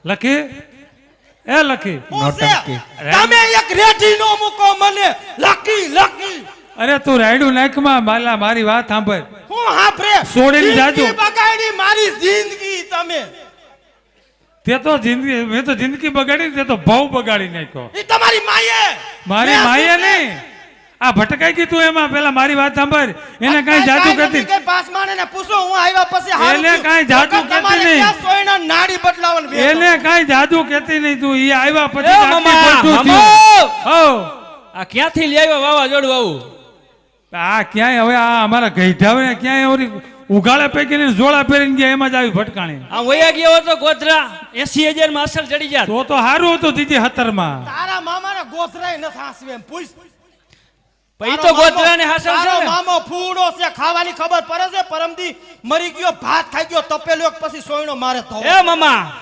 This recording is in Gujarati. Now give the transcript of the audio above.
લખી એ લખી તમે એક રેઠી નો મૂકો મને લકી લકી અરે તું રાયડું નાખમાં માલા મારી વાત સાંભળ હું હાફરે છોડીને જાજો બગાડી મારી જિંદગી તમે તે તો જિંદગી મેં તો જિંદગી બગાડી તે તો ભાવ બગાડી નાખ્યો એ તમારી માયે મારી માયે નહીં આ ભટકાઈ ગઈ તું એમાં પેલા મારી વાત સાંભળ એને કાઈ જાદુ કરતી કે પાસ માને ને પૂછો હું આવ્યા પછી હારું એને કાઈ જાદુ કરતી નહીં સોયના નાડી બદલાવન બે એને કાઈ જાદુ કરતી નહીં તું ઈ આવ્યા એ પછી મામા હો આ ક્યાંથી લઈ આવ્યો વાવાઝોડું આવું આ ક્યાંય હવે આ અમારા ગઈઢાવે ક્યાંય ઓરી ઉઘાડા પૈકી જોડા પહેરીને ગયા એમાં જ આવી ભટકાણી આ વયા ગયો હતો ગોધરા 80,000 માં અસલ ચડી જાત તો હારું હતું દીદી 17 માં તારા મામાને ગોથરાય ન થાસવે એમ પૂછ પઈ તો ગોધરા ને હાસલ છે તારો મામો ફૂડો છે ખાવાની ખબર પડે છે પરમદી મરી ગયો ભાત ખાઈ ગયો તપેલો પછી સોયણો મારે તો એ મામા